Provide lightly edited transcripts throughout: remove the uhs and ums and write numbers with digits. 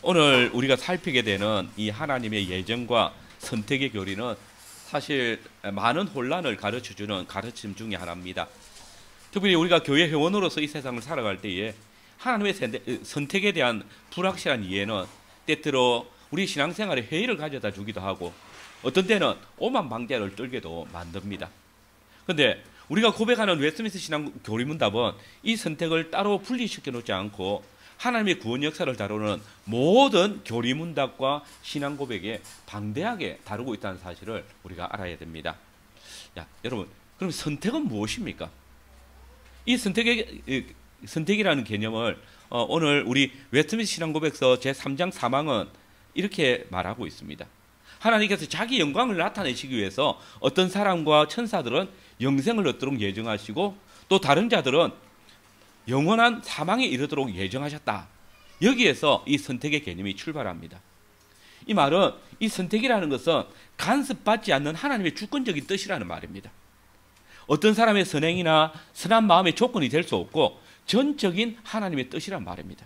오늘 우리가 살피게 되는 이 하나님의 예정과 선택의 교리는 사실 많은 혼란을 가르쳐주는 가르침 중에 하나입니다. 특별히 우리가 교회 회원으로서 이 세상을 살아갈 때에 하나님의 선택에 대한 불확실한 이해는 때때로 우리 신앙생활에 회의를 가져다 주기도 하고 어떤 때는 오만방자를 떨게도 만듭니다. 그런데 우리가 고백하는 웨스트민스터 신앙 교리문답은 이 선택을 따로 분리시켜 놓지 않고 하나님의 구원 역사를 다루는 모든 교리문답과 신앙 고백에 방대하게 다루고 있다는 사실을 우리가 알아야 됩니다. 여러분, 그럼 선택은 무엇입니까? 이 선택이라는 개념을 오늘 우리 웨스트민스터 신앙 고백서 제3장 4망은 이렇게 말하고 있습니다. 하나님께서 자기 영광을 나타내시기 위해서 어떤 사람과 천사들은 영생을 얻도록 예정하시고 또 다른 자들은 영원한 사망에 이르도록 예정하셨다. 여기에서 이 선택의 개념이 출발합니다. 이 말은 이 선택이라는 것은 간섭받지 않는 하나님의 주권적인 뜻이라는 말입니다. 어떤 사람의 선행이나 선한 마음의 조건이 될 수 없고 전적인 하나님의 뜻이란 말입니다.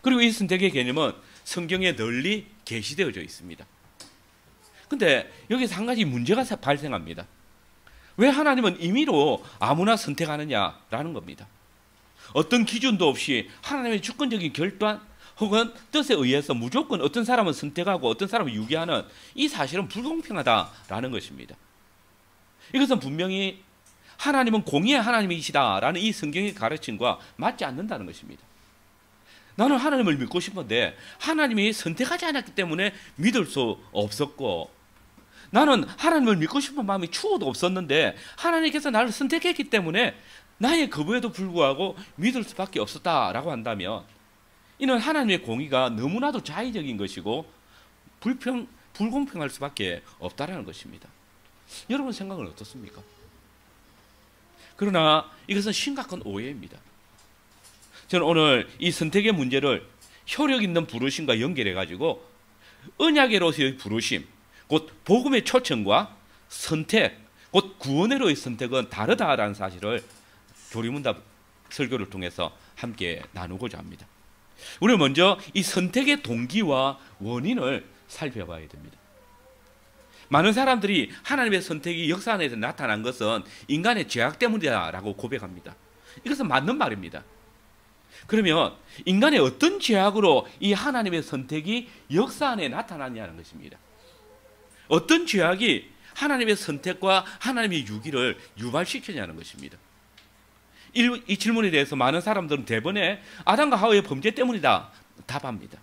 그리고 이 선택의 개념은 성경에 널리 계시되어져 있습니다. 근데 여기서 한 가지 문제가 발생합니다. 왜 하나님은 임의로 아무나 선택하느냐라는 겁니다. 어떤 기준도 없이 하나님의 주권적인 결단 혹은 뜻에 의해서 무조건 어떤 사람은 선택하고 어떤 사람은 유기하는 이 사실은 불공평하다라는 것입니다. 이것은 분명히 하나님은 공의의 하나님이시다라는 이 성경의 가르침과 맞지 않는다는 것입니다. 나는 하나님을 믿고 싶은데 하나님이 선택하지 않았기 때문에 믿을 수 없었고, 나는 하나님을 믿고 싶은 마음이 추워도 없었는데 하나님께서 나를 선택했기 때문에 나의 거부에도 불구하고 믿을 수밖에 없었다라고 한다면 이는 하나님의 공의가 너무나도 자의적인 것이고 불공평할 수밖에 없다라는 것입니다. 여러분 생각은 어떻습니까? 그러나 이것은 심각한 오해입니다. 저는 오늘 이 선택의 문제를 효력 있는 부르심과 연결해가지고 언약으로서의 부르심, 곧 복음의 초청과 선택, 곧 구원으로의 선택은 다르다라는 사실을 교리문답 설교를 통해서 함께 나누고자 합니다. 우리는 먼저 이 선택의 동기와 원인을 살펴봐야 됩니다. 많은 사람들이 하나님의 선택이 역사 안에서 나타난 것은 인간의 죄악 때문이다라고 고백합니다. 이것은 맞는 말입니다. 그러면 인간의 어떤 죄악으로 이 하나님의 선택이 역사 안에 나타났냐는 것입니다. 어떤 죄악이 하나님의 선택과 하나님의 유기를 유발시키냐는 것입니다. 이 질문에 대해서 많은 사람들은 대번에 아담과 하와의 범죄 때문이다 답합니다.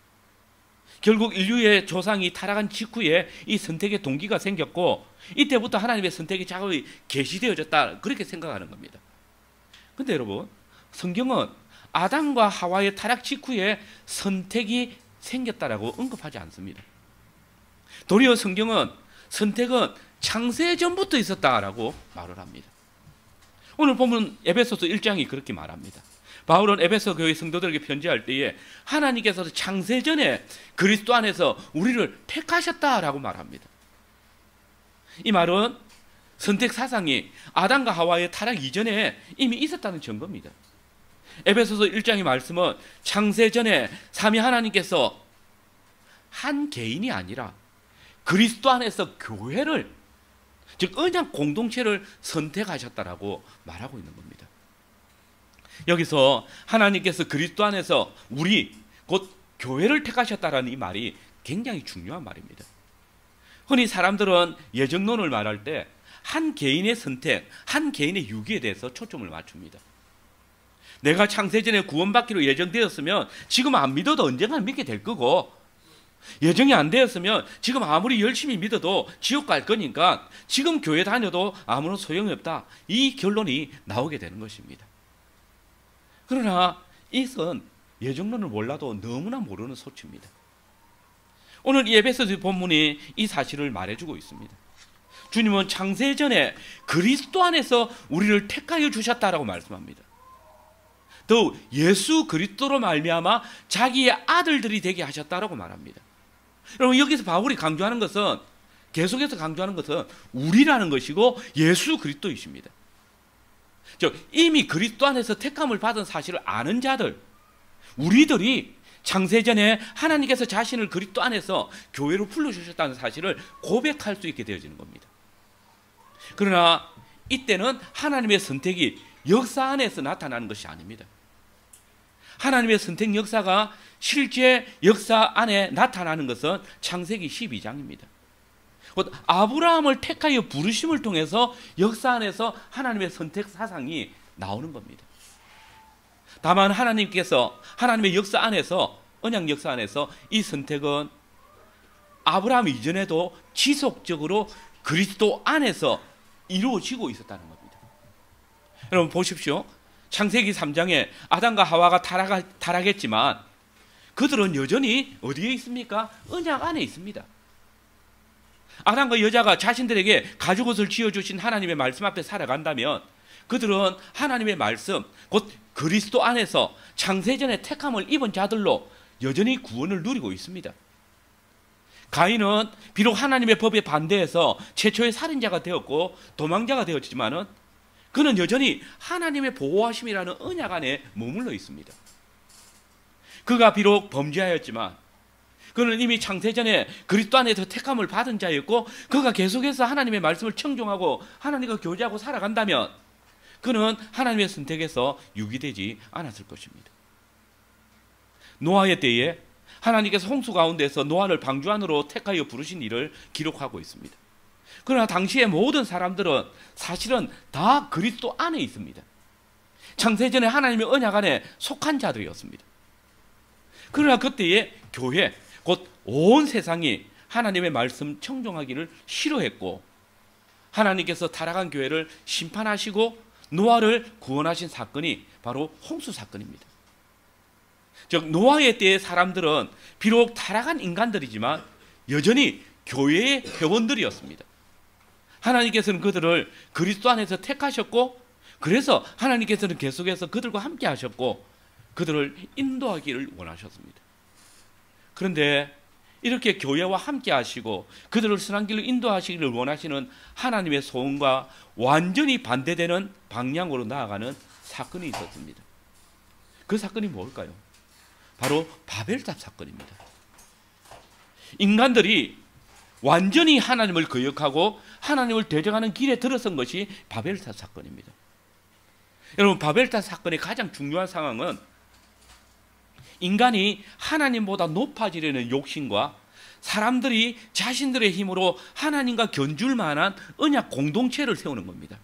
결국 인류의 조상이 타락한 직후에 이 선택의 동기가 생겼고 이때부터 하나님의 선택의 작업이 계시되어졌다, 그렇게 생각하는 겁니다. 그런데 여러분, 성경은 아담과 하와의 타락 직후에 선택이 생겼다라고 언급하지 않습니다. 도리어 성경은 선택은 창세 전부터 있었다라고 말을 합니다. 오늘 보면 에베소서 1장이 그렇게 말합니다. 바울은 에베소 교회 성도들에게 편지할 때에 하나님께서 창세 전에 그리스도 안에서 우리를 택하셨다라고 말합니다. 이 말은 선택 사상이 아담과 하와의 타락 이전에 이미 있었다는 증거입니다. 에베소서 1장의 말씀은 창세 전에 삼위 하나님께서 한 개인이 아니라 그리스도 안에서 교회를, 즉 언약 공동체를 선택하셨다라고 말하고 있는 겁니다. 여기서 하나님께서 그리스도 안에서 우리 곧 교회를 택하셨다라는 이 말이 굉장히 중요한 말입니다. 흔히 사람들은 예정론을 말할 때 한 개인의 선택, 한 개인의 유기에 대해서 초점을 맞춥니다. 내가 창세전에 구원받기로 예정되었으면 지금 안 믿어도 언젠가는 믿게 될 거고, 예정이 안 되었으면 지금 아무리 열심히 믿어도 지옥 갈 거니까 지금 교회 다녀도 아무런 소용이 없다, 이 결론이 나오게 되는 것입니다. 그러나 이것은 예정론을 몰라도 너무나 모르는 소치입니다. 오늘 이 에베소서 본문이 이 사실을 말해주고 있습니다. 주님은 창세전에 그리스도 안에서 우리를 택하여 주셨다라고 말씀합니다. 더욱 예수 그리스도로 말미암아 자기의 아들들이 되게 하셨다라고 말합니다. 여러분, 여기서 바울이 강조하는 것은, 계속해서 강조하는 것은 우리라는 것이고 예수 그리스도이십니다. 즉 이미 그리스도 안에서 택함을 받은 사실을 아는 자들, 우리들이 창세전에 하나님께서 자신을 그리스도 안에서 교회로 불러주셨다는 사실을 고백할 수 있게 되어지는 겁니다. 그러나 이때는 하나님의 선택이 역사 안에서 나타나는 것이 아닙니다. 하나님의 선택 역사가 실제 역사 안에 나타나는 것은 창세기 12장입니다. 아브라함을 택하여 부르심을 통해서 역사 안에서 하나님의 선택 사상이 나오는 겁니다. 다만 하나님께서 하나님의 역사 안에서, 언약 역사 안에서 이 선택은 아브라함 이전에도 지속적으로 그리스도 안에서 이루어지고 있었다는 겁니다. 여러분 보십시오. 창세기 3장에 아담과 하와가 타락했지만 그들은 여전히 어디에 있습니까? 언약 안에 있습니다. 아담과 여자가 자신들에게 가죽옷을 지어주신 하나님의 말씀 앞에 살아간다면 그들은 하나님의 말씀, 곧 그리스도 안에서 창세전에 택함을 입은 자들로 여전히 구원을 누리고 있습니다. 가인은 비록 하나님의 법에 반대해서 최초의 살인자가 되었고 도망자가 되었지만은 그는 여전히 하나님의 보호하심이라는 언약 안에 머물러 있습니다. 그가 비록 범죄하였지만 그는 이미 창세전에 그리스도 안에서 택함을 받은 자였고 그가 계속해서 하나님의 말씀을 청종하고 하나님과 교제하고 살아간다면 그는 하나님의 선택에서 유기되지 않았을 것입니다. 노아의 때에 하나님께서 홍수 가운데서 노아를 방주 안으로 택하여 부르신 일을 기록하고 있습니다. 그러나 당시의 모든 사람들은 사실은 다 그리스도 안에 있습니다. 창세전에 하나님의 언약 안에 속한 자들이었습니다. 그러나 그때의 교회, 곧 온 세상이 하나님의 말씀 청종하기를 싫어했고 하나님께서 타락한 교회를 심판하시고 노아를 구원하신 사건이 바로 홍수 사건입니다. 즉 노아의 때의 사람들은 비록 타락한 인간들이지만 여전히 교회의 회원들이었습니다. 하나님께서는 그들을 그리스도 안에서 택하셨고 그래서 하나님께서는 계속해서 그들과 함께 하셨고 그들을 인도하기를 원하셨습니다. 그런데 이렇게 교회와 함께 하시고 그들을 선한 길로 인도하시기를 원하시는 하나님의 소원과 완전히 반대되는 방향으로 나아가는 사건이 있었습니다. 그 사건이 뭘까요? 바로 바벨탑 사건입니다. 인간들이 완전히 하나님을 거역하고 하나님을 대적하는 길에 들어선 것이 바벨탑 사건입니다. 여러분 바벨탑 사건의 가장 중요한 상황은 인간이 하나님보다 높아지려는 욕심과 사람들이 자신들의 힘으로 하나님과 견줄 만한 언약 공동체를 세우는 겁니다.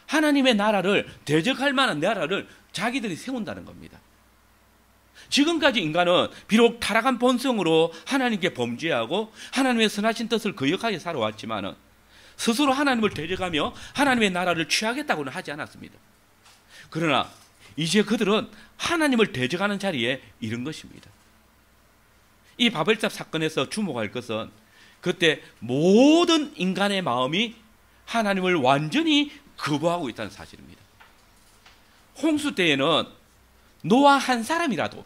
하나님의 나라를 대적할 만한 나라를 자기들이 세운다는 겁니다. 지금까지 인간은 비록 타락한 본성으로 하나님께 범죄하고 하나님의 선하신 뜻을 거역하게 살아왔지만 스스로 하나님을 대적하며 하나님의 나라를 취하겠다고는 하지 않았습니다. 그러나 이제 그들은 하나님을 대적하는 자리에 이른 것입니다. 이 바벨탑 사건에서 주목할 것은 그때 모든 인간의 마음이 하나님을 완전히 거부하고 있다는 사실입니다. 홍수 때에는 노아 한 사람이라도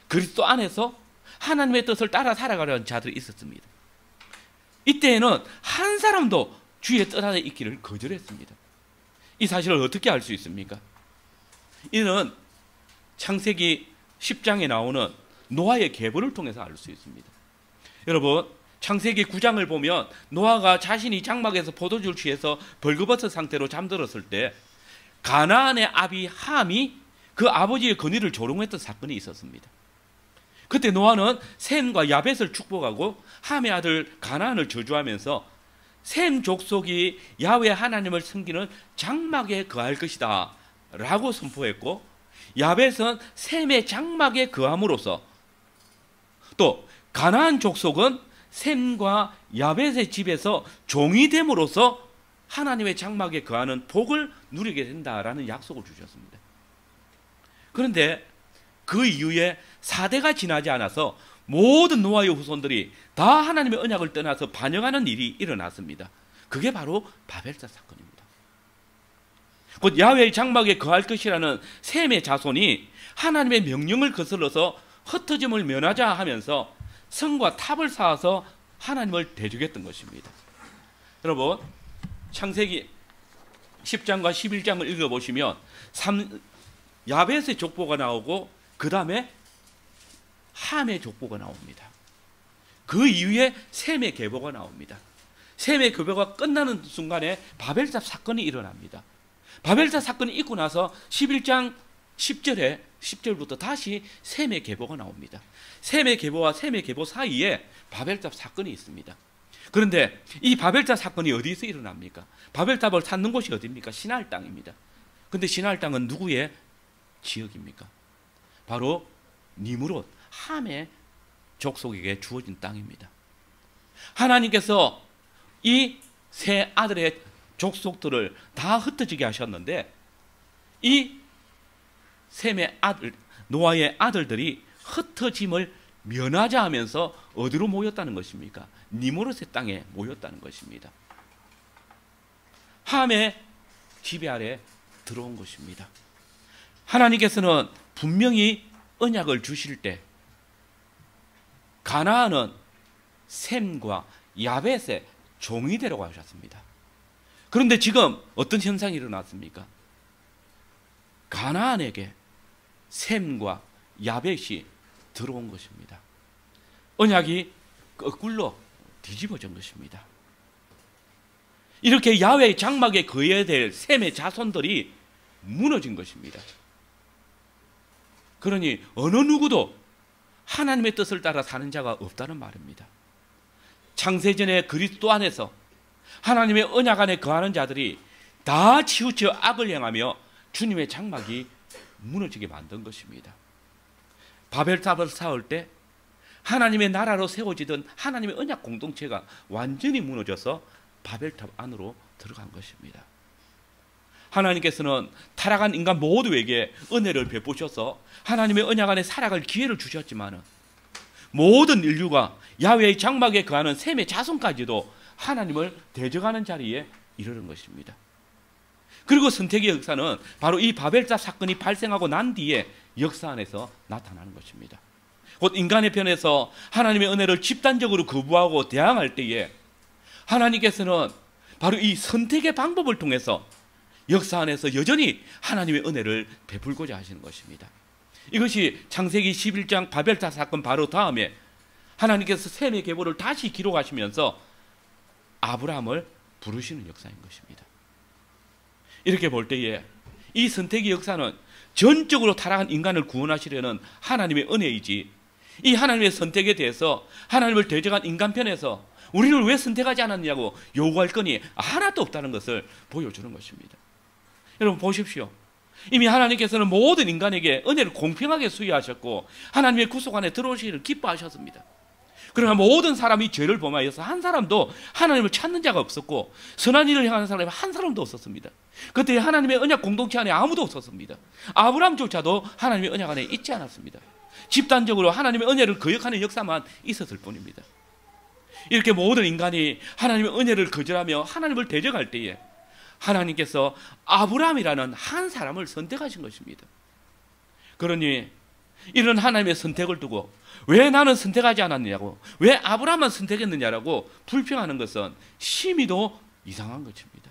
그리스도 안에서 하나님의 뜻을 따라 살아가려는 자들이 있었습니다. 이때에는 한 사람도 주의 뜻 안에 있기를 거절했습니다. 이 사실을 어떻게 알 수 있습니까? 이는 창세기 10장에 나오는 노아의 계보를 통해서 알 수 있습니다. 여러분 창세기 9장을 보면 노아가 자신이 장막에서 포도주를 취해서 벌거벗은 상태로 잠들었을 때 가나안의 아비 함이 그 아버지의 건의를 조롱했던 사건이 있었습니다. 그때 노아는 셈과 야벳을 축복하고 함의 아들 가나안을 저주하면서 셈 족속이 야훼 하나님을 섬기는 장막에 거할 것이다 라고 선포했고 야벳은 셈의 장막에 거함으로써 또 가나안 족속은 셈과 야벳의 집에서 종이 됨으로써 하나님의 장막에 거하는 복을 누리게 된다라는 약속을 주셨습니다. 그런데 그 이후에 4대가 지나지 않아서 모든 노아의 후손들이 다 하나님의 언약을 떠나서 반역하는 일이 일어났습니다. 그게 바로 바벨탑 사건입니다. 곧 야훼의 장막에 거할 것이라는 셈의 자손이 하나님의 명령을 거슬러서 흩어짐을 면하자 하면서 성과 탑을 쌓아서 하나님을 대적했던 것입니다. 여러분 창세기 10장과 11장을 읽어보시면 야벳의 족보가 나오고 그 다음에 함의 족보가 나옵니다. 그 이후에 셈의 계보가 나옵니다. 셈의 계보가 끝나는 순간에 바벨탑 사건이 일어납니다. 바벨탑 사건이 있고 나서 11장 10절부터 다시 셈의 계보가 나옵니다. 셈의 계보와 셈의 계보 사이에 바벨탑 사건이 있습니다. 그런데 이 바벨탑 사건이 어디서 일어납니까? 바벨탑을 찾는 곳이 어디입니까? 시나일 땅입니다. 그런데 시나일 땅은 누구의 지역입니까? 바로 니므롯, 함의 족속에게 주어진 땅입니다. 하나님께서 이 세 아들의 족속들을 다 흩어지게 하셨는데 이 셈의 아들, 노아의 아들들이 흩어짐을 면하자 하면서 어디로 모였다는 것입니까? 니므롯의 땅에 모였다는 것입니다. 함의 지배 아래 들어온 것입니다. 하나님께서는 분명히 언약을 주실 때 가나안은 셈과 야벳의 종이 되라고 하셨습니다. 그런데 지금 어떤 현상이 일어났습니까? 가나안에게 셈과 야벳이 들어온 것입니다. 언약이 거꾸로 뒤집어진 것입니다. 이렇게 야훼의 장막에 거해야 될 셈의 자손들이 무너진 것입니다. 그러니 어느 누구도 하나님의 뜻을 따라 사는 자가 없다는 말입니다. 창세전에 그리스도 안에서 하나님의 언약 안에 거하는 자들이 다 치우쳐 악을 행하며 주님의 장막이 무너지게 만든 것입니다. 바벨탑을 쌓을 때 하나님의 나라로 세워지던 하나님의 언약 공동체가 완전히 무너져서 바벨탑 안으로 들어간 것입니다. 하나님께서는 타락한 인간 모두에게 은혜를 베푸셔서 하나님의 언약 안에 살아갈 기회를 주셨지만 모든 인류가 야훼의 장막에 거하는 셈의 자손까지도 하나님을 대적하는 자리에 이르는 것입니다. 그리고 선택의 역사는 바로 이 바벨탑 사건이 발생하고 난 뒤에 역사 안에서 나타나는 것입니다. 곧 인간의 편에서 하나님의 은혜를 집단적으로 거부하고 대항할 때에 하나님께서는 바로 이 선택의 방법을 통해서 역사 안에서 여전히 하나님의 은혜를 베풀고자 하시는 것입니다. 이것이 창세기 11장 바벨탑 사건 바로 다음에 하나님께서 셈의 계보를 다시 기록하시면서 아브라함을 부르시는 역사인 것입니다. 이렇게 볼 때에 이 선택의 역사는 전적으로 타락한 인간을 구원하시려는 하나님의 은혜이지, 이 하나님의 선택에 대해서 하나님을 대적한 인간 편에서 우리를 왜 선택하지 않았냐고 요구할 건이 하나도 없다는 것을 보여주는 것입니다. 여러분 보십시오. 이미 하나님께서는 모든 인간에게 은혜를 공평하게 수여하셨고 하나님의 구속 안에 들어오시기를 기뻐하셨습니다. 그러나 모든 사람이 죄를 범하여서 한 사람도 하나님을 찾는 자가 없었고 선한 일을 행하는 사람이 한 사람도 없었습니다. 그때 하나님의 언약 공동체 안에 아무도 없었습니다. 아브라함조차도 하나님의 언약 안에 있지 않았습니다. 집단적으로 하나님의 은혜를 거역하는 역사만 있었을 뿐입니다. 이렇게 모든 인간이 하나님의 은혜를 거절하며 하나님을 대적할 때에 하나님께서 아브라함이라는 한 사람을 선택하신 것입니다. 그러니 이런 하나님의 선택을 두고 왜 나는 선택하지 않았느냐고, 왜 아브라함만 선택했느냐라고 불평하는 것은 심히도 이상한 것입니다.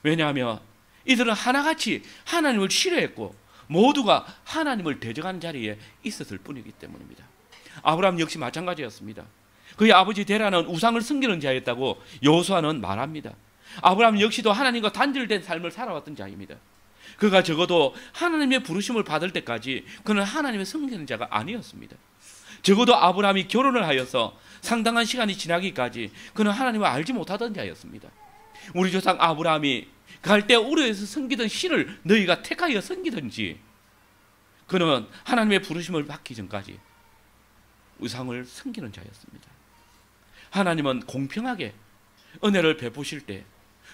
왜냐하면 이들은 하나같이 하나님을 싫어했고 모두가 하나님을 대적하는 자리에 있었을 뿐이기 때문입니다. 아브라함 역시 마찬가지였습니다. 그의 아버지 데라는 우상을 섬기는 자였다고 여호수아는 말합니다. 아브라함 역시도 하나님과 단절된 삶을 살아왔던 자입니다. 그가 적어도 하나님의 부르심을 받을 때까지 그는 하나님의 섬기는 자가 아니었습니다. 적어도 아브라함이 결혼을 하여서 상당한 시간이 지나기까지 그는 하나님을 알지 못하던 자였습니다. 우리 조상 아브라함이 갈대 우르에서 섬기던 신을 너희가 택하여 섬기든지 그는 하나님의 부르심을 받기 전까지 우상을 섬기는 자였습니다. 하나님은 공평하게 은혜를 베푸실 때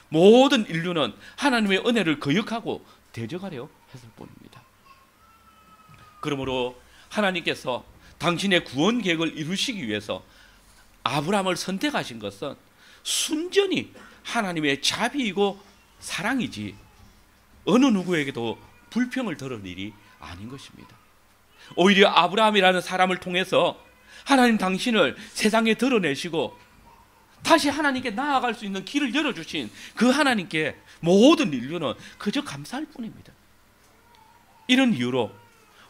모든 인류는 하나님의 은혜를 거역하고 대적하려 했을 뿐입니다. 그러므로 하나님께서 당신의 구원 계획을 이루시기 위해서 아브라함을 선택하신 것은 순전히 하나님의 자비이고 사랑이지 어느 누구에게도 불평을 들을 일이 아닌 것입니다. 오히려 아브라함이라는 사람을 통해서 하나님 당신을 세상에 드러내시고 다시 하나님께 나아갈 수 있는 길을 열어주신 그 하나님께 모든 인류는 그저 감사할 뿐입니다. 이런 이유로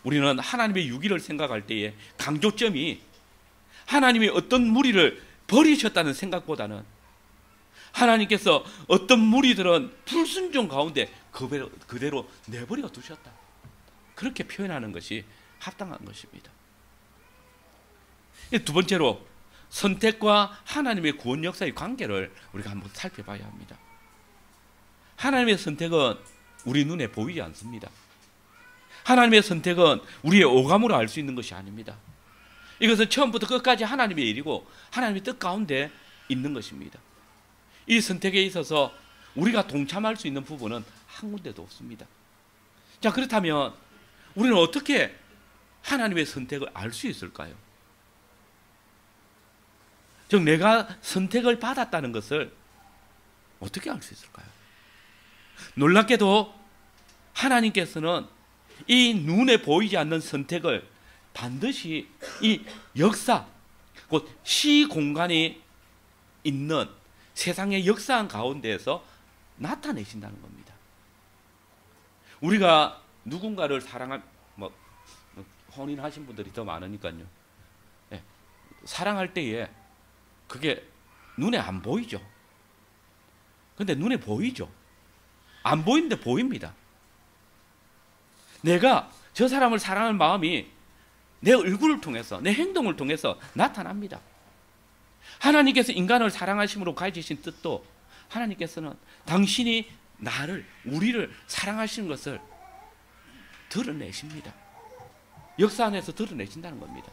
우리는 하나님의 유기를 생각할 때에 강조점이 하나님이 어떤 무리를 버리셨다는 생각보다는 하나님께서 어떤 무리들은 불순종 가운데 그대로 내버려 두셨다, 그렇게 표현하는 것이 합당한 것입니다. 두 번째로 선택과 하나님의 구원 역사의 관계를 우리가 한번 살펴봐야 합니다. 하나님의 선택은 우리 눈에 보이지 않습니다. 하나님의 선택은 우리의 오감으로 알 수 있는 것이 아닙니다. 이것은 처음부터 끝까지 하나님의 일이고 하나님의 뜻 가운데 있는 것입니다. 이 선택에 있어서 우리가 동참할 수 있는 부분은 한 군데도 없습니다. 자, 그렇다면 우리는 어떻게 하나님의 선택을 알 수 있을까요? 즉 내가 선택을 받았다는 것을 어떻게 알 수 있을까요? 놀랍게도 하나님께서는 이 눈에 보이지 않는 선택을 반드시 이 역사, 곧 시공간이 있는 세상의 역사한 가운데에서 나타내신다는 겁니다. 우리가 누군가를 혼인하신 분들이 더 많으니까요. 네, 사랑할 때에 그게 눈에 안 보이죠. 근데 눈에 보이죠. 안 보이는데 보입니다. 내가 저 사람을 사랑하는 마음이 내 얼굴을 통해서, 내 행동을 통해서 나타납니다. 하나님께서 인간을 사랑하심으로 가지신 뜻도 하나님께서는 당신이 우리를 사랑하시는 것을 드러내십니다. 역사 안에서 드러내신다는 겁니다.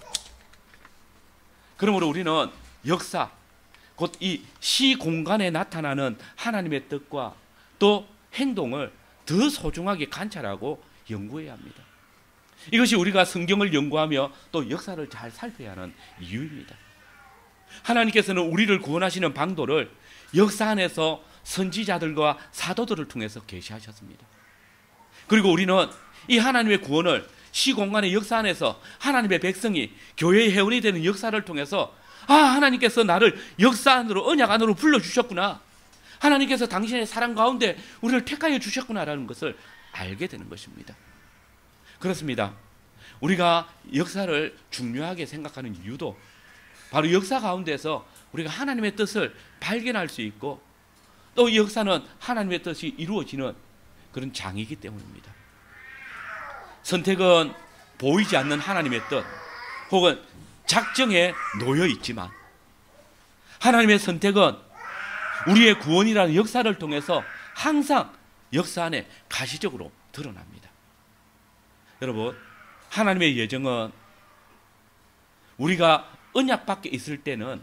그러므로 우리는 역사, 곧 이 시공간에 나타나는 하나님의 뜻과 또 행동을 더 소중하게 관찰하고 연구해야 합니다. 이것이 우리가 성경을 연구하며 또 역사를 잘 살펴야 하는 이유입니다. 하나님께서는 우리를 구원하시는 방도를 역사 안에서 선지자들과 사도들을 통해서 계시하셨습니다. 그리고 우리는 이 하나님의 구원을 시공간의 역사 안에서 하나님의 백성이 교회의 회원이 되는 역사를 통해서 하나님께서 나를 역사 안으로, 언약 안으로 불러주셨구나, 하나님께서 당신의 사랑 가운데 우리를 택하여 주셨구나라는 것을 알게 되는 것입니다. 그렇습니다. 우리가 역사를 중요하게 생각하는 이유도 바로 역사 가운데서 우리가 하나님의 뜻을 발견할 수 있고 또 역사는 하나님의 뜻이 이루어지는 그런 장이기 때문입니다. 선택은 보이지 않는 하나님의 뜻 혹은 작정에 놓여 있지만 하나님의 선택은 우리의 구원이라는 역사를 통해서 항상 역사 안에 가시적으로 드러납니다. 여러분, 하나님의 예정은 우리가 언약 밖에 있을 때는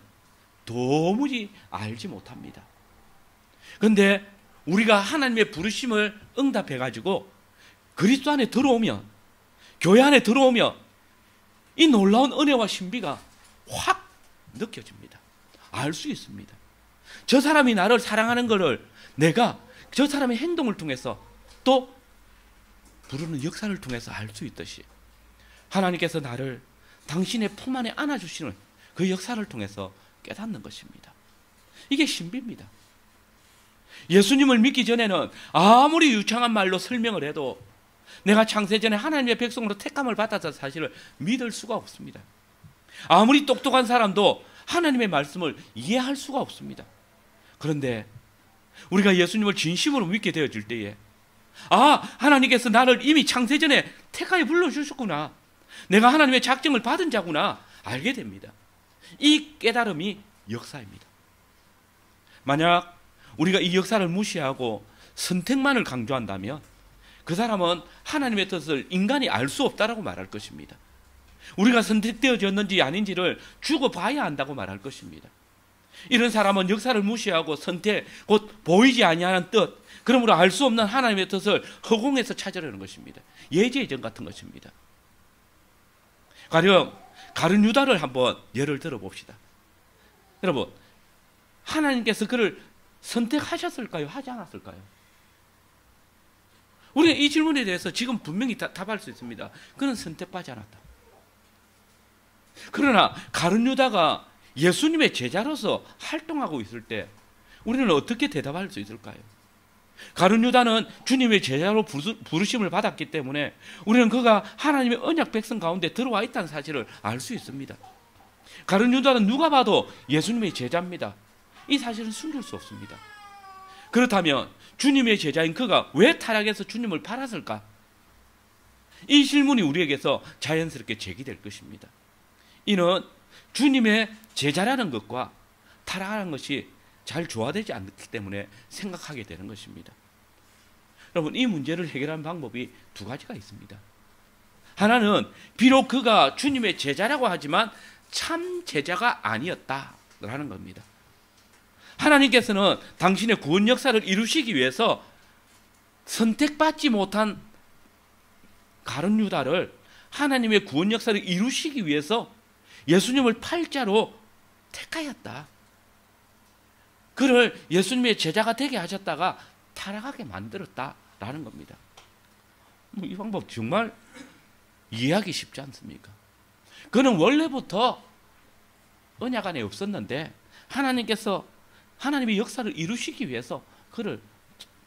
도무지 알지 못합니다. 그런데 우리가 하나님의 부르심을 응답해가지고 그리스도 안에 들어오면, 교회 안에 들어오면 이 놀라운 은혜와 신비가 확 느껴집니다. 알 수 있습니다. 저 사람이 나를 사랑하는 것을 내가 저 사람의 행동을 통해서 또 부르는 역사를 통해서 알 수 있듯이 하나님께서 나를 당신의 품 안에 안아주시는 그 역사를 통해서 깨닫는 것입니다. 이게 신비입니다. 예수님을 믿기 전에는 아무리 유창한 말로 설명을 해도 내가 창세전에 하나님의 백성으로 택함을 받아서 사실을 믿을 수가 없습니다. 아무리 똑똑한 사람도 하나님의 말씀을 이해할 수가 없습니다. 그런데 우리가 예수님을 진심으로 믿게 되어질 때에 하나님께서 나를 이미 창세전에 택하여 불러주셨구나, 내가 하나님의 작정을 받은 자구나 알게 됩니다. 이 깨달음이 역사입니다. 만약 우리가 이 역사를 무시하고 선택만을 강조한다면 그 사람은 하나님의 뜻을 인간이 알 수 없다라고 말할 것입니다. 우리가 선택되어졌는지 아닌지를 두고 봐야 한다고 말할 것입니다. 이런 사람은 역사를 무시하고 선택, 곧 보이지 아니하는 뜻, 그러므로 알 수 없는 하나님의 뜻을 허공에서 찾으려는 것입니다. 예제의전 같은 것입니다. 가령 가룟 유다를 한번 예를 들어봅시다. 여러분, 하나님께서 그를 선택하셨을까요? 하지 않았을까요? 우리는 이 질문에 대해서 지금 분명히 답할 수 있습니다. 그는 선택받지 않았다. 그러나 가룟 유다가 예수님의 제자로서 활동하고 있을 때 우리는 어떻게 대답할 수 있을까요? 가룟 유다는 주님의 제자로 부르심을 받았기 때문에 우리는 그가 하나님의 언약 백성 가운데 들어와 있다는 사실을 알 수 있습니다. 가룟 유다는 누가 봐도 예수님의 제자입니다. 이 사실은 숨길 수 없습니다. 그렇다면 주님의 제자인 그가 왜 타락해서 주님을 팔았을까? 이 질문이 우리에게서 자연스럽게 제기될 것입니다. 이는 주님의 제자라는 것과 타락하는 것이 잘 조화되지 않기 때문에 생각하게 되는 것입니다. 여러분, 이 문제를 해결하는 방법이 두 가지가 있습니다. 하나는 비록 그가 주님의 제자라고 하지만 참 제자가 아니었다라는 겁니다. 하나님께서는 당신의 구원 역사를 이루시기 위해서 선택받지 못한 가룟 유다를 하나님의 구원 역사를 이루시기 위해서 예수님을 팔자로 택하였다. 그를 예수님의 제자가 되게 하셨다가 타락하게 만들었다라는 겁니다. 이 방법 정말 이해하기 쉽지 않습니까? 그는 원래부터 언약 안에 없었는데 하나님께서 하나님의 역사를 이루시기 위해서 그를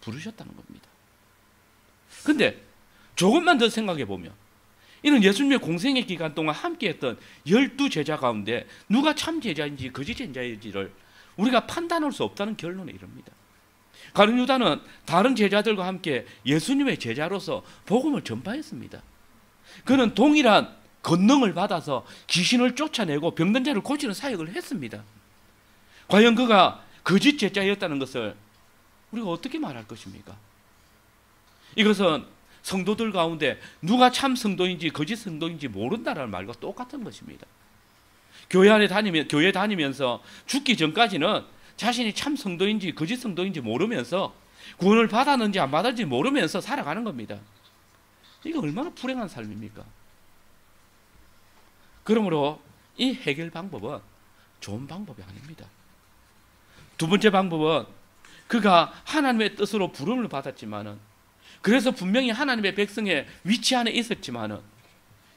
부르셨다는 겁니다. 그런데 조금만 더 생각해 보면 이는 예수님의 공생의 기간 동안 함께했던 12제자 가운데 누가 참 제자인지 거짓 제자인지를 우리가 판단할 수 없다는 결론에 이릅니다. 가룟 유다는 다른 제자들과 함께 예수님의 제자로서 복음을 전파했습니다. 그는 동일한 권능을 받아서 귀신을 쫓아내고 병든 자를 고치는 사역을 했습니다. 과연 그가 거짓 제자였다는 것을 우리가 어떻게 말할 것입니까? 이것은 성도들 가운데 누가 참 성도인지 거짓 성도인지 모른다라는 말과 똑같은 것입니다. 교회 다니면서 죽기 전까지는 자신이 참 성도인지 거짓 성도인지 모르면서 구원을 받았는지 안 받았는지 모르면서 살아가는 겁니다. 이게 얼마나 불행한 삶입니까? 그러므로 이 해결 방법은 좋은 방법이 아닙니다. 두 번째 방법은 그가 하나님의 뜻으로 부름을 받았지만은, 그래서 분명히 하나님의 백성의 위치 안에 있었지만은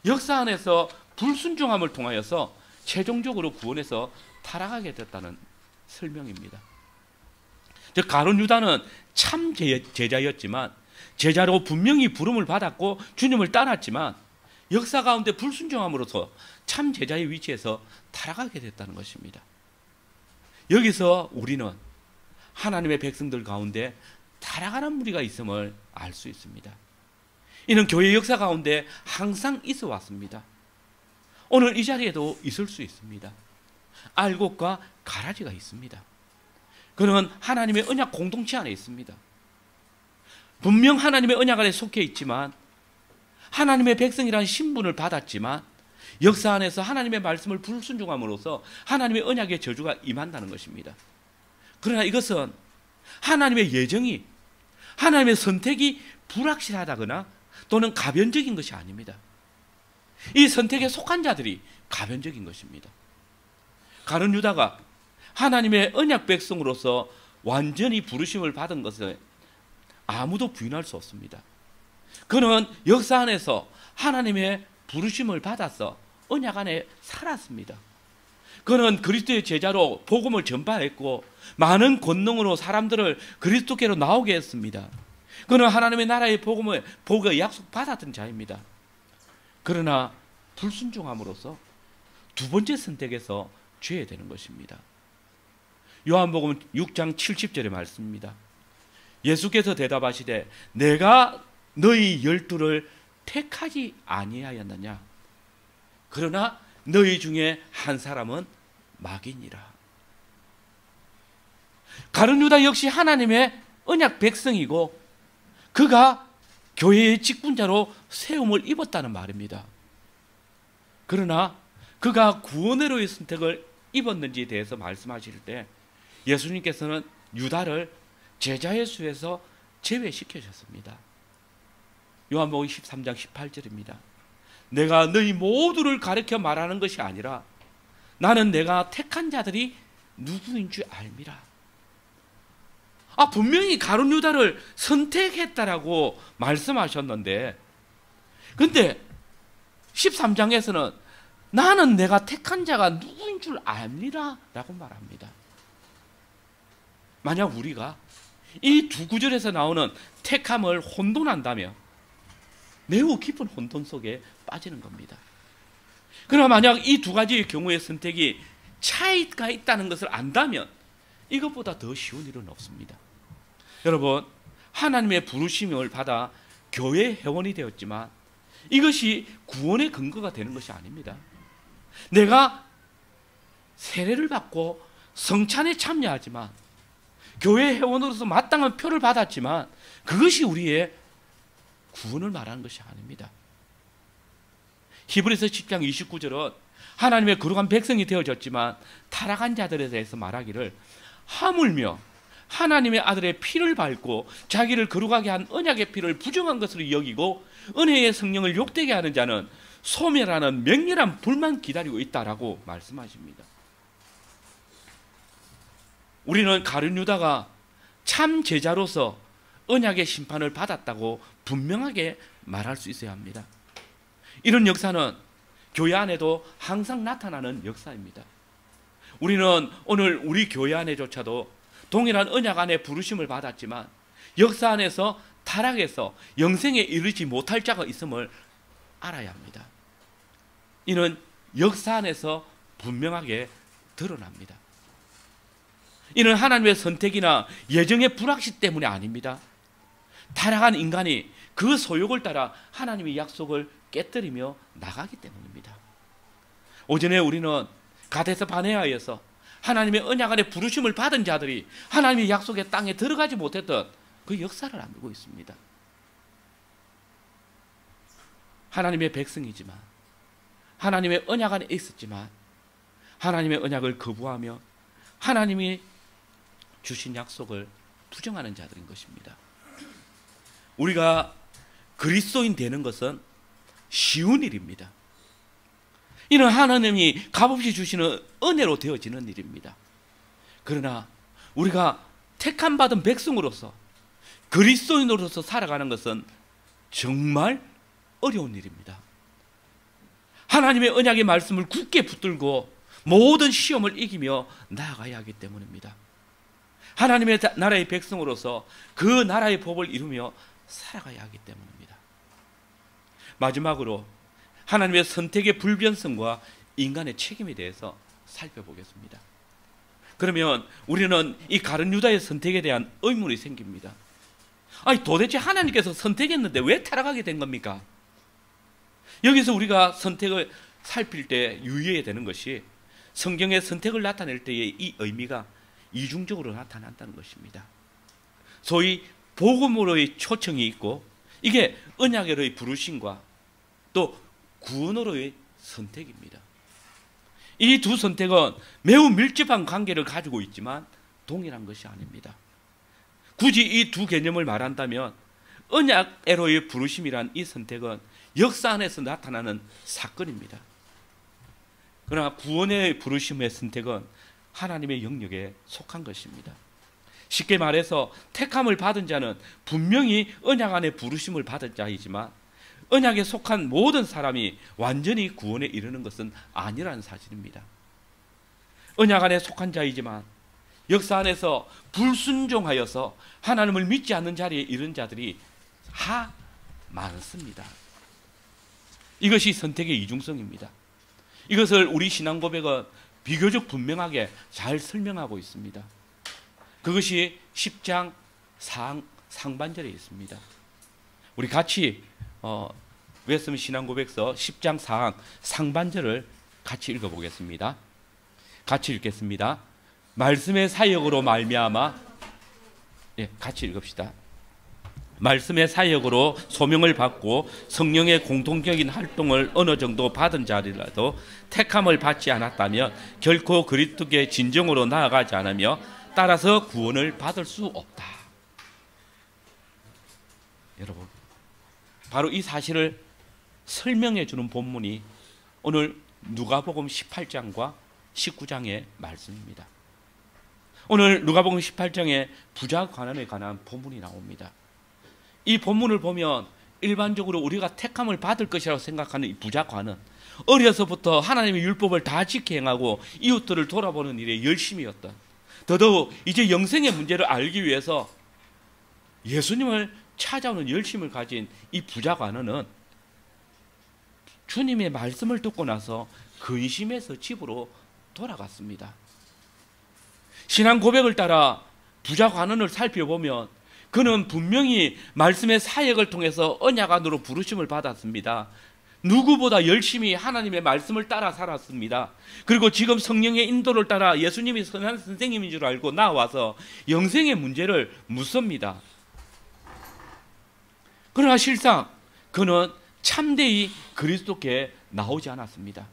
역사 안에서 불순종함을 통하여서 최종적으로 구원에서 타락하게 됐다는 설명입니다. 즉 가룟 유다는 참 제자였지만, 제자로 분명히 부름을 받았고 주님을 따랐지만 역사 가운데 불순종함으로써 참 제자의 위치에서 타락하게 됐다는 것입니다. 여기서 우리는 하나님의 백성들 가운데 타락하는 무리가 있음을 알 수 있습니다. 이는 교회 역사 가운데 항상 있어 왔습니다. 오늘 이 자리에도 있을 수 있습니다. 알곡과 가라지가 있습니다. 그는 하나님의 언약 공동체 안에 있습니다. 분명 하나님의 언약 안에 속해 있지만, 하나님의 백성이라는 신분을 받았지만 역사 안에서 하나님의 말씀을 불순종함으로써 하나님의 언약의 저주가 임한다는 것입니다. 그러나 이것은 하나님의 예정이, 하나님의 선택이 불확실하다거나 또는 가변적인 것이 아닙니다. 이 선택에 속한 자들이 가변적인 것입니다. 가룟 유다가 하나님의 언약 백성으로서 완전히 부르심을 받은 것을 아무도 부인할 수 없습니다. 그는 역사 안에서 하나님의 부르심을 받아서 언약 안에 살았습니다. 그는 그리스도의 제자로 복음을 전파했고 많은 권능으로 사람들을 그리스도께로 나오게 했습니다. 그는 하나님의 나라의 복음의 약속받았던 자입니다. 그러나 불순종함으로써 두 번째 선택에서 죄되는 것입니다. 요한복음 6장 70절의 말씀입니다. 예수께서 대답하시되 내가 너희 12를 택하지 아니하였느냐? 그러나 너희 중에 한 사람은 마귀니라. 가룟 유다 역시 하나님의 언약 백성이고 그가 교회의 직분자로 세움을 입었다는 말입니다. 그러나 그가 구원으로의 선택을 입었는지에 대해서 말씀하실 때 예수님께서는 유다를 제자의 수에서 제외시키셨습니다. 요한복음 13장 18절입니다. 내가 너희 모두를 가르쳐 말하는 것이 아니라 나는 내가 택한 자들이 누구인 줄 알미라. 분명히 가룟 유다를 선택했다라고 말씀하셨는데, 근데 13장에서는 나는 내가 택한 자가 누구인 줄 압니다 라고 말합니다. 만약 우리가 이 두 구절에서 나오는 택함을 혼돈한다면 매우 깊은 혼돈 속에 빠지는 겁니다. 그러나 만약 이 두 가지의 경우의 선택이 차이가 있다는 것을 안다면 이것보다 더 쉬운 일은 없습니다. 여러분, 하나님의 부르심을 받아 교회 회원이 되었지만 이것이 구원의 근거가 되는 것이 아닙니다. 내가 세례를 받고 성찬에 참여하지만 교회 회원으로서 마땅한 표를 받았지만 그것이 우리의 구원을 말하는 것이 아닙니다. 히브리서 10장 29절은 하나님의 거룩한 백성이 되어졌지만 타락한 자들에 대해서 말하기를 하물며 하나님의 아들의 피를 밟고 자기를 거룩하게 한 언약의 피를 부정한 것으로 여기고 은혜의 성령을 욕되게 하는 자는 소멸하는 맹렬한 불만 기다리고 있다라고 말씀하십니다. 우리는 가룟 유다가 참 제자로서 언약의 심판을 받았다고 분명하게 말할 수 있어야 합니다. 이런 역사는 교회 안에도 항상 나타나는 역사입니다. 우리는 오늘 우리 교회 안에조차도 동일한 언약 안에 부르심을 받았지만 역사 안에서 타락해서 영생에 이르지 못할 자가 있음을 알아야 합니다. 이는 역사 안에서 분명하게 드러납니다. 이는 하나님의 선택이나 예정의 불확실 때문이 아닙니다. 타락한 인간이 그 소욕을 따라 하나님의 약속을 깨뜨리며 나가기 때문입니다. 오전에 우리는 가데스 바네아에서 하나님의 언약 안에 부르심을 받은 자들이 하나님의 약속의 땅에 들어가지 못했던 그 역사를 알고 있습니다. 하나님의 백성이지만 하나님의 언약 안에 있었지만 하나님의 언약을 거부하며 하나님이 주신 약속을 부정하는 자들인 것입니다. 우리가 그리스도인 되는 것은 쉬운 일입니다. 이는 하나님이 값없이 주시는 은혜로 되어지는 일입니다. 그러나 우리가 택함 받은 백성으로서 그리스도인으로서 살아가는 것은 정말 어려운 일입니다. 하나님의 언약의 말씀을 굳게 붙들고 모든 시험을 이기며 나아가야 하기 때문입니다. 하나님의 나라의 백성으로서 그 나라의 법을 이루며 살아가야 하기 때문입니다. 마지막으로 하나님의 선택의 불변성과 인간의 책임에 대해서 살펴보겠습니다. 그러면 우리는 이 가룟 유다의 선택에 대한 의문이 생깁니다. 아니 도대체 하나님께서 선택했는데 왜 타락하게 된 겁니까? 여기서 우리가 선택을 살필 때 유의해야 되는 것이 성경의 선택을 나타낼 때의 이 의미가 이중적으로 나타난다는 것입니다. 소위 복음으로의 초청이 있고 이게 언약으로의 부르심과 또 구원으로의 선택입니다. 이 두 선택은 매우 밀접한 관계를 가지고 있지만 동일한 것이 아닙니다. 굳이 이 두 개념을 말한다면 언약으로의 부르심이란 이 선택은 역사 안에서 나타나는 사건입니다. 그러나 구원의 부르심의 선택은 하나님의 영역에 속한 것입니다. 쉽게 말해서 택함을 받은 자는 분명히 언약 안에 부르심을 받은 자이지만 언약에 속한 모든 사람이 완전히 구원에 이르는 것은 아니라는 사실입니다. 언약 안에 속한 자이지만 역사 안에서 불순종하여서 하나님을 믿지 않는 자리에 이른 자들이 많습니다. 이것이 선택의 이중성입니다. 이것을 우리 신앙 고백은 비교적 분명하게 잘 설명하고 있습니다. 그것이 10장 상반절에 있습니다. 우리 같이 웨스민 신앙 고백서 10장 상반절을 같이 읽어보겠습니다. 같이 읽겠습니다. 말씀의 사역으로 말미암아 같이 읽읍시다. 말씀의 사역으로 소명을 받고 성령의 공통적인 활동을 어느 정도 받은 자리라도 택함을 받지 않았다면 결코 그리스도의 진정으로 나아가지 않으며 따라서 구원을 받을 수 없다. 여러분, 바로 이 사실을 설명해 주는 본문이 오늘 누가복음 18장과 19장의 말씀입니다. 오늘 누가복음 18장에 부자 관원에 관한 본문이 나옵니다. 이 본문을 보면 일반적으로 우리가 택함을 받을 것이라고 생각하는 이 부자 관원, 어려서부터 하나님의 율법을 다 지켜 행하고 이웃들을 돌아보는 일에 열심이었던, 더더욱 이제 영생의 문제를 알기 위해서 예수님을 찾아오는 열심을 가진 이 부자 관원은 주님의 말씀을 듣고 나서 근심해서 집으로 돌아갔습니다. 신앙 고백을 따라 부자 관원을 살펴보면 그는 분명히 말씀의 사역을 통해서 언약 안으로 부르심을 받았습니다. 누구보다 열심히 하나님의 말씀을 따라 살았습니다. 그리고 지금 성령의 인도를 따라 예수님이 선한 선생님인 줄 알고 나와서 영생의 문제를 묻습니다. 그러나 실상 그는 참되이 그리스도께 나오지 않았습니다.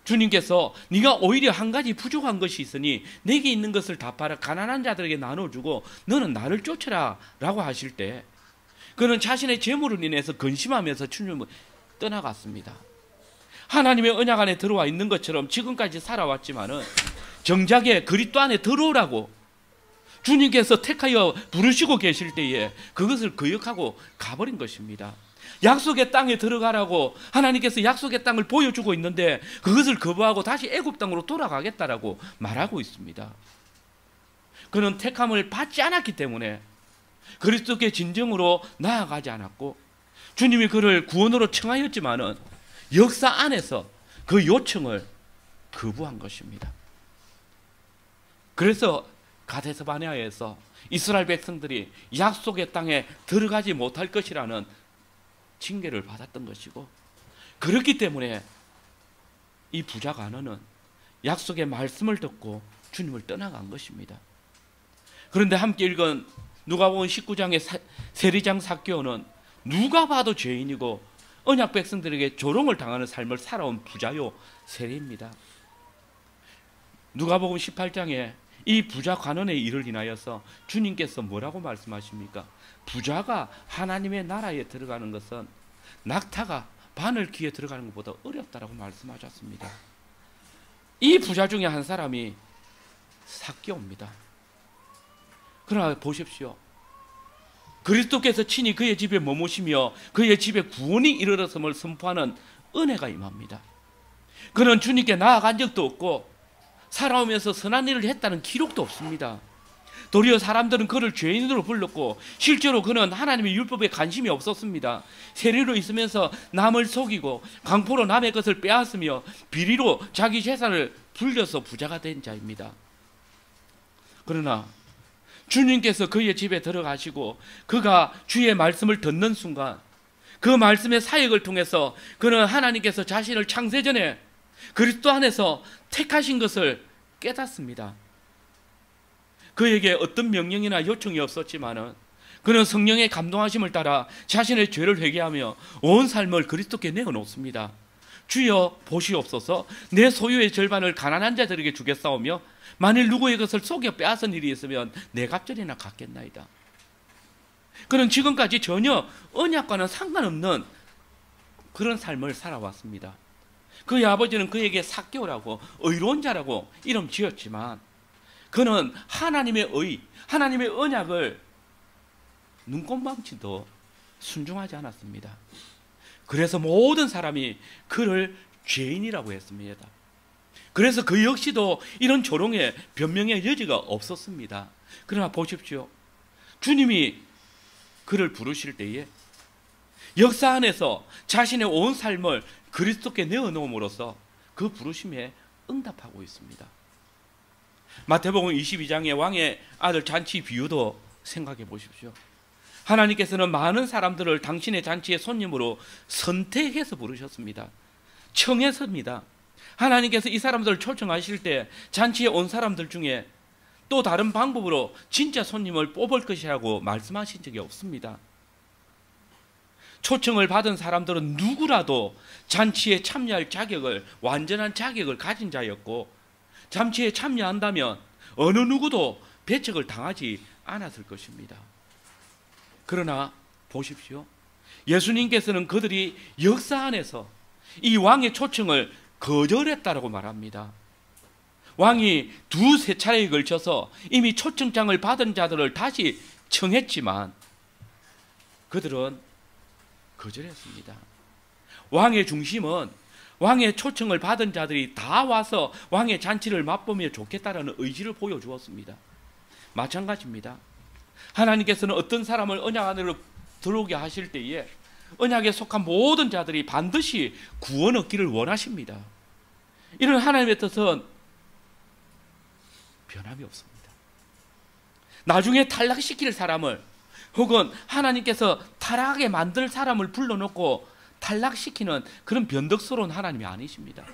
주님께서 네가 오히려 한 가지 부족한 것이 있으니 내게 있는 것을 다 팔아 가난한 자들에게 나눠주고 너는 나를 쫓아라 라고 하실 때 그는 자신의 재물을 인해서 근심하면서 주님을 떠나갔습니다. 하나님의 언약 안에 들어와 있는 것처럼 지금까지 살아왔지만은 정작에 그리스도 안에 들어오라고 주님께서 택하여 부르시고 계실 때에 그것을 거역하고 가버린 것입니다. 약속의 땅에 들어가라고 하나님께서 약속의 땅을 보여주고 있는데 그것을 거부하고 다시 애굽 땅으로 돌아가겠다라고 말하고 있습니다. 그는 택함을 받지 않았기 때문에 그리스도께 진정으로 나아가지 않았고 주님이 그를 구원으로 청하였지만은 역사 안에서 그 요청을 거부한 것입니다. 그래서 가데스 바네아에서 이스라엘 백성들이 약속의 땅에 들어가지 못할 것이라는 징계를 받았던 것이고 그렇기 때문에 이 부자 관원은 약속의 말씀을 듣고 주님을 떠나간 것입니다. 그런데 함께 읽은 누가복음 19장의 세리장 삭개오는 누가 봐도 죄인이고 언약 백성들에게 조롱을 당하는 삶을 살아온 부자요 세리입니다. 누가복음 18장에 이 부자 관원의 일을 인하여서 주님께서 뭐라고 말씀하십니까? 부자가 하나님의 나라에 들어가는 것은 낙타가 바늘귀에 들어가는 것보다 어렵다라고 말씀하셨습니다. 이 부자 중에 한 사람이 삭개오입니다. 그러나 보십시오. 그리스도께서 친히 그의 집에 머무시며 그의 집에 구원이 이르렀음을 선포하는 은혜가 임합니다. 그는 주님께 나아간 적도 없고 살아오면서 선한 일을 했다는 기록도 없습니다. 도리어 사람들은 그를 죄인으로 불렀고 실제로 그는 하나님의 율법에 관심이 없었습니다. 세리로 있으면서 남을 속이고 강포로 남의 것을 빼앗으며 비리로 자기 재산을 불려서 부자가 된 자입니다. 그러나 주님께서 그의 집에 들어가시고 그가 주의 말씀을 듣는 순간 그 말씀의 사역을 통해서 그는 하나님께서 자신을 창세전에 그리스도 안에서 택하신 것을 깨닫습니다. 그에게 어떤 명령이나 요청이 없었지만은 그는 성령의 감동하심을 따라 자신의 죄를 회개하며 온 삶을 그리스도께 내어놓습니다. 주여 보시옵소서, 내 소유의 절반을 가난한 자들에게 주겠사오며 만일 누구의 것을 속여 빼앗은 일이 있으면 내 갑절이나 갚겠나이다. 그는 지금까지 전혀 언약과는 상관없는 그런 삶을 살아왔습니다. 그의 아버지는 그에게 삭개오라고 의로운 자라고 이름 지었지만 그는 하나님의 의, 하나님의 언약을 눈꼽만치도 순종하지 않았습니다. 그래서 모든 사람이 그를 죄인이라고 했습니다. 그래서 그 역시도 이런 조롱의 변명의 여지가 없었습니다. 그러나 보십시오. 주님이 그를 부르실 때에 역사 안에서 자신의 온 삶을 그리스도께 내어놓음으로써 그 부르심에 응답하고 있습니다. 마태복음 22장의 왕의 아들 잔치 비유도 생각해 보십시오. 하나님께서는 많은 사람들을 당신의 잔치의 손님으로 선택해서 부르셨습니다. 청했습니다. 하나님께서 이 사람들을 초청하실 때 잔치에 온 사람들 중에 또 다른 방법으로 진짜 손님을 뽑을 것이라고 말씀하신 적이 없습니다. 초청을 받은 사람들은 누구라도 잔치에 참여할 자격을, 완전한 자격을 가진 자였고 잔치에 참여한다면 어느 누구도 배척을 당하지 않았을 것입니다. 그러나 보십시오. 예수님께서는 그들이 역사 안에서 이 왕의 초청을 거절했다라고 말합니다. 왕이 두세 차례에 걸쳐서 이미 초청장을 받은 자들을 다시 청했지만 그들은 거절했습니다. 왕의 중심은 왕의 초청을 받은 자들이 다 와서 왕의 잔치를 맛보며 좋겠다라는 의지를 보여주었습니다. 마찬가지입니다. 하나님께서는 어떤 사람을 언약 안으로 들어오게 하실 때에 언약에 속한 모든 자들이 반드시 구원 얻기를 원하십니다. 이런 하나님의 뜻은 변함이 없습니다. 나중에 탈락시킬 사람을, 혹은 하나님께서 타락하게 만들 사람을 불러놓고 탈락시키는 그런 변덕스러운 하나님이 아니십니다.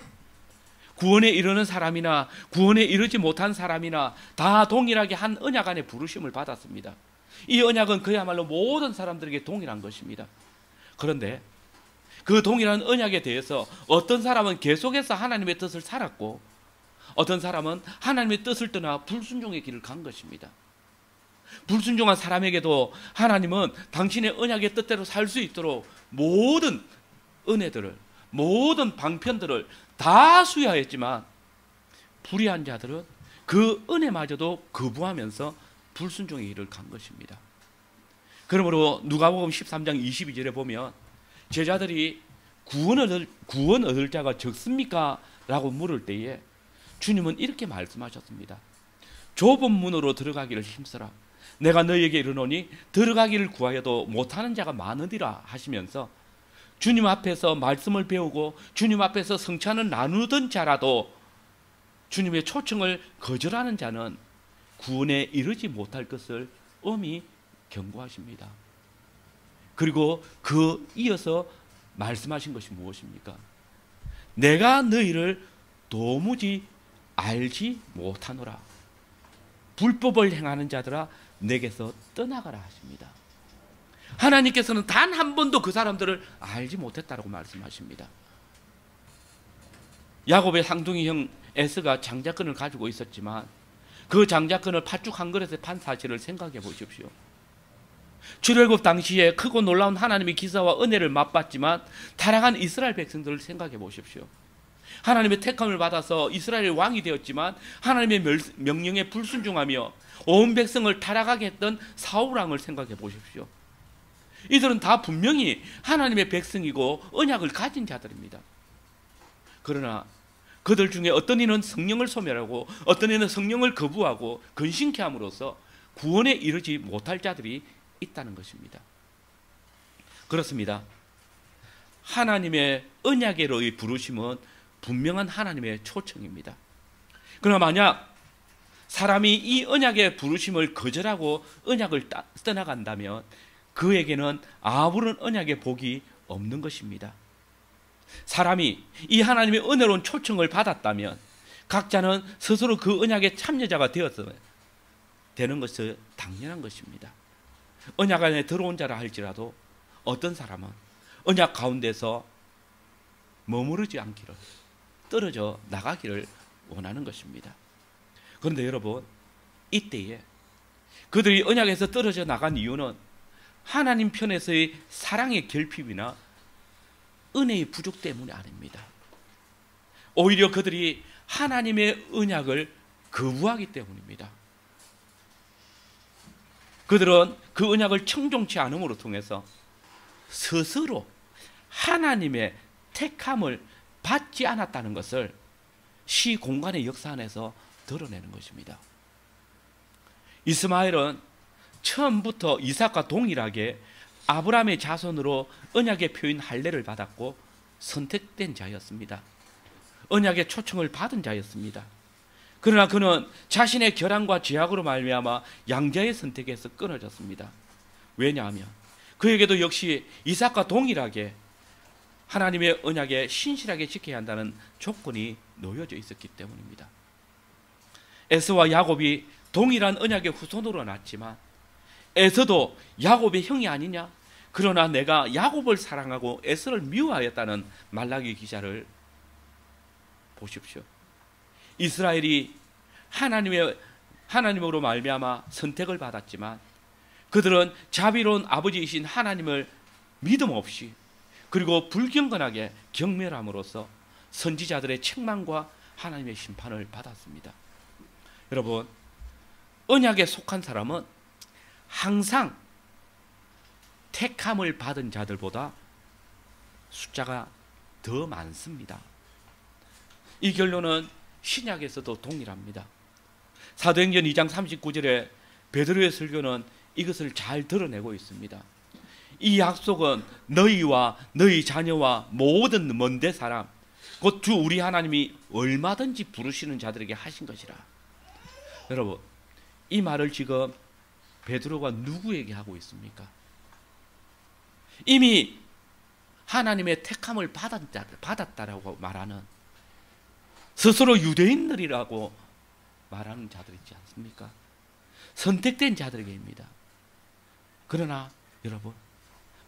구원에 이르는 사람이나 구원에 이르지 못한 사람이나 다 동일하게 한 언약 안에 부르심을 받았습니다. 이 언약은 그야말로 모든 사람들에게 동일한 것입니다. 그런데 그 동일한 언약에 대해서 어떤 사람은 계속해서 하나님의 뜻을 살았고, 어떤 사람은 하나님의 뜻을 떠나 불순종의 길을 간 것입니다. 불순종한 사람에게도 하나님은 당신의 언약의 뜻대로 살 수 있도록 모든 은혜들을, 모든 방편들을 다 수여했지만, 불의한 자들은 그 은혜마저도 거부하면서 불순종의 길을 간 것입니다. 그러므로 누가복음 13장 22절에 보면 제자들이 구원 얻을 자가 적습니까? 라고 물을 때에 주님은 이렇게 말씀하셨습니다. 좁은 문으로 들어가기를 힘쓰라. 내가 너희에게 이르노니 들어가기를 구하여도 못하는 자가 많으리라 하시면서, 주님 앞에서 말씀을 배우고 주님 앞에서 성찬을 나누던 자라도 주님의 초청을 거절하는 자는 구원에 이르지 못할 것을 엄히 경고하십니다. 그리고 그 이어서 말씀하신 것이 무엇입니까? 내가 너희를 도무지 알지 못하노라. 불법을 행하는 자들아 내게서 떠나가라 하십니다. 하나님께서는 단 한 번도 그 사람들을 알지 못했다고 말씀하십니다. 야곱의 상둥이 형 에서가 장자권을 가지고 있었지만 그 장자권을 팥죽 한 그릇에 판 사실을 생각해 보십시오. 출애굽 당시에 크고 놀라운 하나님의 기사와 은혜를 맛봤지만 타락한 이스라엘 백성들을 생각해 보십시오. 하나님의 택함을 받아서 이스라엘의 왕이 되었지만 하나님의 명령에 불순종하며 온 백성을 타락하게 했던 사울 왕을 생각해 보십시오. 이들은 다 분명히 하나님의 백성이고 언약을 가진 자들입니다. 그러나 그들 중에 어떤 이는 성령을 소멸하고 어떤 이는 성령을 거부하고 근심케 함으로써 구원에 이르지 못할 자들이 있다는 것입니다. 그렇습니다. 하나님의 언약으로의 부르심은 분명한 하나님의 초청입니다. 그러나 만약 사람이 이 언약의 부르심을 거절하고 언약을 떠나간다면 그에게는 아무런 언약의 복이 없는 것입니다. 사람이 이 하나님의 은혜로운 초청을 받았다면 각자는 스스로 그 언약의 참여자가 되어서 되는 것은 당연한 것입니다. 언약 안에 들어온 자라 할지라도 어떤 사람은 언약 가운데서 머무르지 않기를, 떨어져 나가기를 원하는 것입니다. 그런데 여러분, 이때에 그들이 언약에서 떨어져 나간 이유는 하나님 편에서의 사랑의 결핍이나 은혜의 부족 때문이 아닙니다. 오히려 그들이 하나님의 언약을 거부하기 때문입니다. 그들은 그 언약을 청종치 않음으로 통해서 스스로 하나님의 택함을 받지 않았다는 것을 시 공간의 역사 안에서 드러내는 것입니다. 이스마엘은 처음부터 이삭과 동일하게 아브라함의 자손으로 언약의 표인 할례를 받았고 선택된 자였습니다. 언약의 초청을 받은 자였습니다. 그러나 그는 자신의 결함과 죄악으로 말미암아 양자의 선택에서 끊어졌습니다. 왜냐하면 그에게도 역시 이삭과 동일하게 하나님의 언약에 신실하게 지켜야 한다는 조건이 놓여져 있었기 때문입니다. 에서와 야곱이 동일한 언약의 후손으로 났지만 에서도 야곱의 형이 아니냐? 그러나 내가 야곱을 사랑하고 에서를 미워하였다는 말라기 기자를 보십시오. 이스라엘이 하나님으로 말미암아 선택을 받았지만 그들은 자비로운 아버지이신 하나님을 믿음 없이 그리고 불경건하게 경멸함으로써 선지자들의 책망과 하나님의 심판을 받았습니다. 여러분, 언약에 속한 사람은 항상 택함을 받은 자들보다 숫자가 더 많습니다. 이 결론은 신약에서도 동일합니다. 사도행전 2장 39절에 베드로의 설교는 이것을 잘 드러내고 있습니다. 이 약속은 너희와 너희 자녀와 모든 먼데 사람 곧 주 우리 하나님이 얼마든지 부르시는 자들에게 하신 것이라. 여러분, 이 말을 지금 베드로가 누구에게 하고 있습니까? 이미 하나님의 택함을 받았다라고 말하는, 스스로 유대인들이라고 말하는 자들 있지 않습니까? 선택된 자들에게입니다. 그러나 여러분,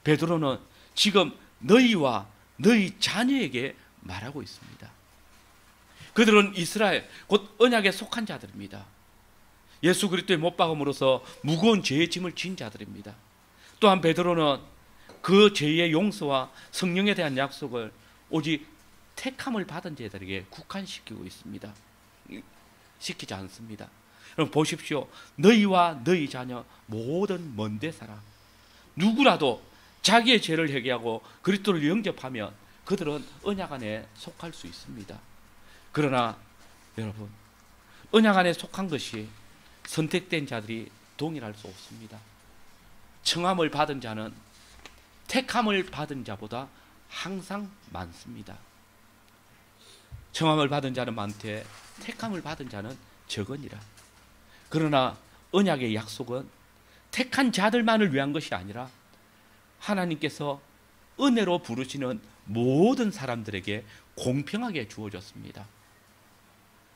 베드로는 지금 너희와 너희 자녀에게 말하고 있습니다. 그들은 이스라엘 곧 언약에 속한 자들입니다. 예수 그리스도의 못 박음으로써 무거운 죄의 짐을 진 자들입니다. 또한 베드로는 그 죄의 용서와 성령에 대한 약속을 오직 택함을 받은 자들에게 국한시키고 있습니다. 시키지 않습니다. 그럼 보십시오. 너희와 너희 자녀 모든 먼데 사람, 누구라도 자기의 죄를 회개하고 그리스도를 영접하면 그들은 언약 안에 속할 수 있습니다. 그러나 여러분, 언약 안에 속한 것이 선택된 자들이 동일할 수 없습니다. 청함을 받은 자는 택함을 받은 자보다 항상 많습니다. 청함을 받은 자는 많되 택함을 받은 자는 적으니라. 그러나 언약의 약속은 택한 자들만을 위한 것이 아니라 하나님께서 은혜로 부르시는 모든 사람들에게 공평하게 주어졌습니다.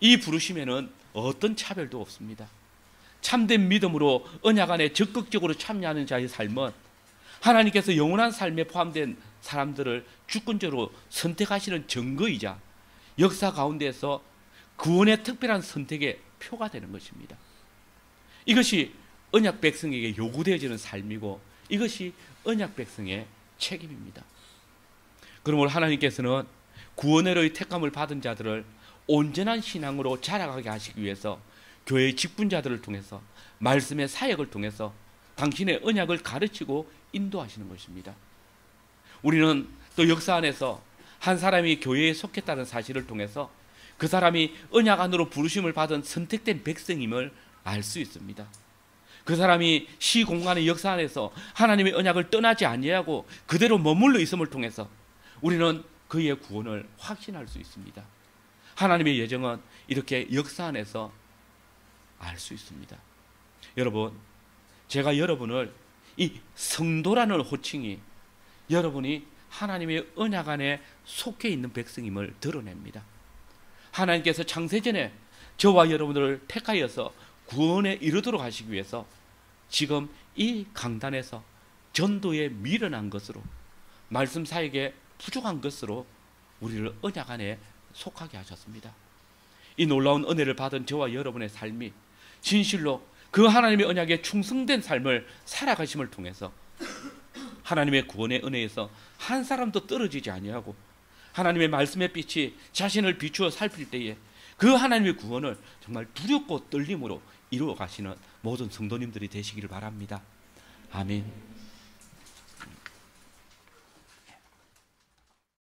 이 부르심에는 어떤 차별도 없습니다. 참된 믿음으로 언약 안에 적극적으로 참여하는 자의 삶은 하나님께서 영원한 삶에 포함된 사람들을 주권적으로 선택하시는 증거이자 역사 가운데에서 구원의 특별한 선택의 표가 되는 것입니다. 이것이 언약 백성에게 요구되어지는 삶이고 이것이 언약 백성의 책임입니다. 그러므로 하나님께서는 구원의 택함을 받은 자들을 온전한 신앙으로 자라가게 하시기 위해서 교회의 직분자들을 통해서 말씀의 사역을 통해서 당신의 언약을 가르치고 인도하시는 것입니다. 우리는 또 역사 안에서 한 사람이 교회에 속했다는 사실을 통해서 그 사람이 언약 안으로 부르심을 받은 선택된 백성임을 알 수 있습니다. 그 사람이 시공간의 역사 안에서 하나님의 언약을 떠나지 아니하고 그대로 머물러 있음을 통해서 우리는 그의 구원을 확신할 수 있습니다. 하나님의 예정은 이렇게 역사 안에서 알 수 있습니다. 여러분, 제가 여러분을 이 성도라는 호칭이 여러분이 하나님의 언약 안에 속해 있는 백성임을 드러냅니다. 하나님께서 창세전에 저와 여러분들을 택하여서 구원에 이르도록 하시기 위해서 지금 이 강단에서 전도에 미련한 것으로 말씀 사역에 부족한 것으로 우리를 언약 안에 속하게 하셨습니다. 이 놀라운 은혜를 받은 저와 여러분의 삶이 진실로 그 하나님의 언약에 충성된 삶을 살아가심을 통해서 하나님의 구원의 은혜에서 한 사람도 떨어지지 아니하고 하나님의 말씀의 빛이 자신을 비추어 살필 때에 그 하나님의 구원을 정말 두렵고 떨림으로 이루어 가시는 모든 성도님들이 되시기를 바랍니다. 아멘.